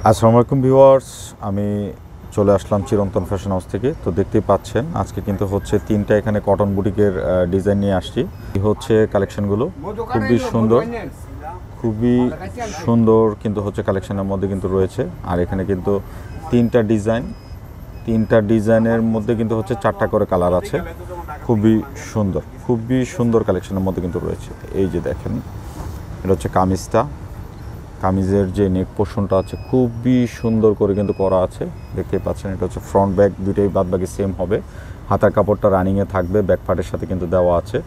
আসসালামু আলাইকুম ভিউয়ার্স, আমি চলে আসলাম চিরন্তন ফ্যাশন হাউস থেকে। তো দেখতেই পাচ্ছেন আজকে কিন্তু হচ্ছে তিনটা এখানে কটন বুটিকের ডিজাইন নিয়ে আসছি। এই হচ্ছে কালেকশনগুলো, খুবই সুন্দর কিন্তু হচ্ছে কালেকশনের মধ্যে কিন্তু রয়েছে। আর এখানে কিন্তু তিনটা ডিজাইনের মধ্যে কিন্তু হচ্ছে 4টা করে কালার আছে। খুবই সুন্দর কালেকশনের মধ্যে কিন্তু রয়েছে। এই যে দেখেন, এটা হচ্ছে কামিজের যে নেক পোর্শনটা আছে খুবই সুন্দর করে কিন্তু করা আছে, দেখতেই পাচ্ছেন। এটা হচ্ছে ফ্রন্ট ব্যাক দুইটাই বাদবাকি সেম হবে। হাতার কাপড়টা রানিংয়ে থাকবে, ব্যাক পার্টের সাথে কিন্তু দেওয়া আছে।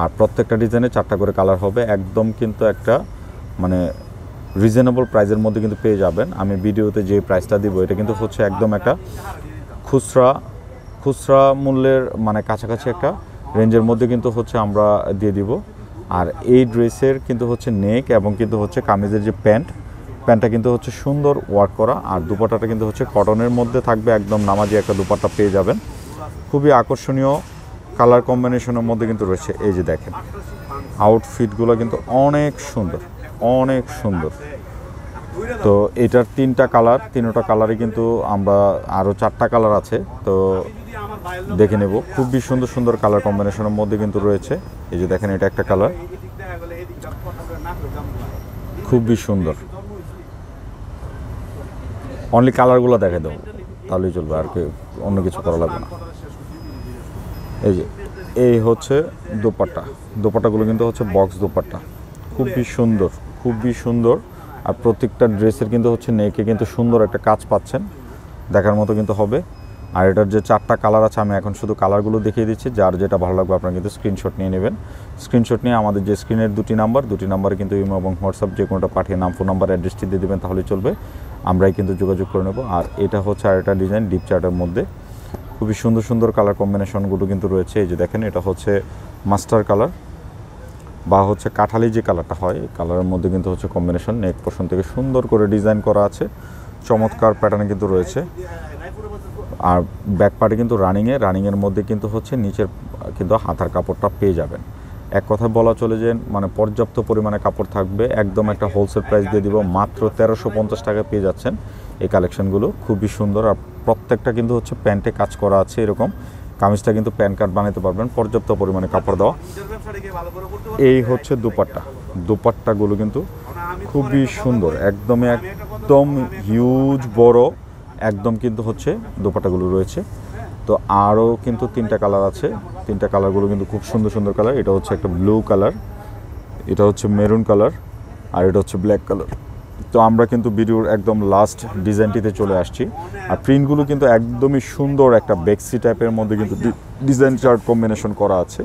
আর প্রত্যেকটা ডিজাইনে 4টা করে কালার হবে। একদম কিন্তু একটা মানে রিজনেবল প্রাইসের মধ্যে কিন্তু পেয়ে যাবেন। আমি ভিডিওতে যে প্রাইসটা দিব এটা কিন্তু হচ্ছে একদম একটা খুচরা মূল্যের মানে কাছাকাছি একটা রেঞ্জের মধ্যে কিন্তু হচ্ছে আমরা দিয়ে দিব। আর এই ড্রেসের কিন্তু হচ্ছে নেক এবং কিন্তু হচ্ছে কামিজের যে প্যান্টটা কিন্তু হচ্ছে সুন্দর ওয়ার্ক করা। আর দুপাট্টাটা কিন্তু হচ্ছে কটনের মধ্যে থাকবে, একদম নামাজি একটা দুপাট্টা পেয়ে যাবেন। খুবই আকর্ষণীয় কালার কম্বিনেশনের মধ্যে কিন্তু রয়েছে। এই যে দেখেন, আউটফিটগুলো কিন্তু অনেক সুন্দর। তো এটার তিনটা কালারই কিন্তু আমরা আরও 4টা কালার আছে, তো দেখে নেব। খুবই সুন্দর কালার কম্বিনেশনের মধ্যে কিন্তু রয়েছে। এই যে দেখেন, এটা একটা কালার, খুবই সুন্দর। অনলি কালারগুলো দেখে দেবো, তাহলেই চলবে, আর কি অন্য কিছু করা লাগবে না। এই হচ্ছে দোপাট্টাগুলো কিন্তু হচ্ছে বক্স দোপাট্টা, খুবই সুন্দর। আর প্রত্যেকটা ড্রেসের কিন্তু হচ্ছে নেকে কিন্তু সুন্দর একটা কাজ পাচ্ছেন, দেখার মতো কিন্তু হবে। আর এটার যে 4টা কালার আছে, আমি এখন শুধু কালারগুলো দেখিয়ে দিচ্ছি। যার যেটা ভালো লাগবে আপনারা কিন্তু স্ক্রিনশট নিয়ে নেবেন। স্ক্রিনশট নিয়ে আমাদের যে স্ক্রিনের দুটি নাম্বারে কিন্তু ইমো এবং হোয়াটসঅ্যাপ যে কোনোটা পাঠিয়ে নাম, ফোন নাম্বার, অ্যাড্রেসটি দিয়ে দেবেন, তাহলেই চলবে। আমরাই কিন্তু যোগাযোগ করে নেব। আর এটা হচ্ছে আরেকটা ডিজাইন ডিপ চার্টের মধ্যে, খুবই সুন্দর কালার কম্বিনেশনগুলো কিন্তু রয়েছে। এই যে দেখেন, এটা হচ্ছে মাস্টার কালার বা হচ্ছে কাঠালি যে কালারটা হয়, এই কালারের মধ্যে কিন্তু হচ্ছে কম্বিনেশন। নেক পোর্শন থেকে সুন্দর করে ডিজাইন করা আছে, চমৎকার প্যাটার্নে কিন্তু রয়েছে। আর ব্যাক পার্টে কিন্তু রানিংয়ের মধ্যে কিন্তু হচ্ছে নিচের কিন্তু হাতার কাপড়টা পেয়ে যাবেন। এক কথায় বলা চলে যে মানে পর্যাপ্ত পরিমাণে কাপড় থাকবে। একদম একটা হোলসেল প্রাইস দিয়ে দিব, মাত্র 1350 টাকা পেয়ে যাচ্ছেন এই কালেকশনগুলো। খুবই সুন্দর। আর প্রত্যেকটা কিন্তু হচ্ছে প্যান্টে কাজ করা আছে এরকম। কামিজটা কিন্তু প্যান্ট কাট বানাতে পারবেন, পর্যাপ্ত পরিমাণে কাপড় দেওয়া। এই হচ্ছে দুপাট্টাগুলো কিন্তু খুবই সুন্দর, একদম হিউজ বড় একদম কিন্তু হচ্ছে দোপাট্টাগুলো রয়েছে। তো আরও কিন্তু 3টা কালার আছে, 3টা কালারগুলো কিন্তু খুব সুন্দর কালার। এটা হচ্ছে একটা ব্লু কালার, এটা হচ্ছে মেরুন কালার, আর এটা হচ্ছে ব্ল্যাক কালার। তো আমরা কিন্তু ভিডিওর একদম লাস্ট ডিজাইনটিতে চলে আসছি। আর প্রিন্টগুলো কিন্তু একদমই সুন্দর, একটা বেক্সি টাইপের মধ্যে কিন্তু ডিজাইন চার্ট কম্বিনেশন করা আছে।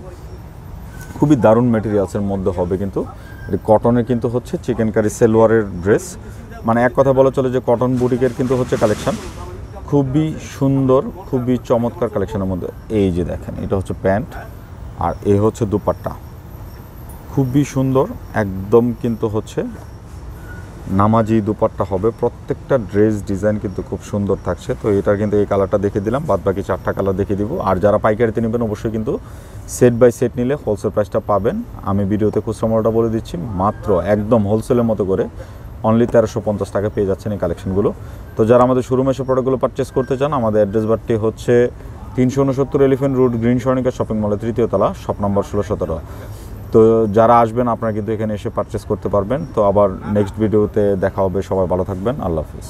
খুবই দারুণ ম্যাটেরিয়ালসের মধ্যে হবে কিন্তু। কটনের কিন্তু হচ্ছে চিকেন কারি সেলোয়ারের ড্রেস, মানে এক কথা বলা চলে যে কটন বুটিকের কিন্তু হচ্ছে কালেকশন। খুবই সুন্দর, খুবই চমৎকার কালেকশনের মধ্যে। এই যে দেখেন, এটা হচ্ছে প্যান্ট আর এই হচ্ছে দুপাট্টা, খুবই সুন্দর একদম কিন্তু হচ্ছে নামাজি দুপাট্টা হবে। প্রত্যেকটা ড্রেস ডিজাইন কিন্তু খুব সুন্দর থাকছে। তো এটার কিন্তু এই কালারটা দেখে দিলাম, বাদ বাকি 4টা কালার দেখে দিব। আর যারা পাইকারিতে নেবেন অবশ্যই কিন্তু সেট বাই সেট নিলে হোলসেল প্রাইসটা পাবেন। আমি ভিডিওতে খুচরা মূল্যটা বলে দিচ্ছি, মাত্র একদম হোলসেলের মতো করে অনলি 1350 টাকা পেয়ে যাচ্ছেন এই কালেকশনগুলো। তো যারা আমাদের শোরুমে এসে প্রোডাক্টগুলো পারচেস করতে চান, আমাদের অ্যাড্রেস বারটি হচ্ছে 369 elephant road, green Swarnika shopping মলের 3য় তলা, শপ নম্বর 16-17। তো যারা আসবেন আপনারা কিন্তু এখানে এসে পারচেস করতে পারবেন। তো আবার নেক্সট ভিডিওতে দেখা হবে। সবাই ভালো থাকবেন, আল্লাহ হাফিজ।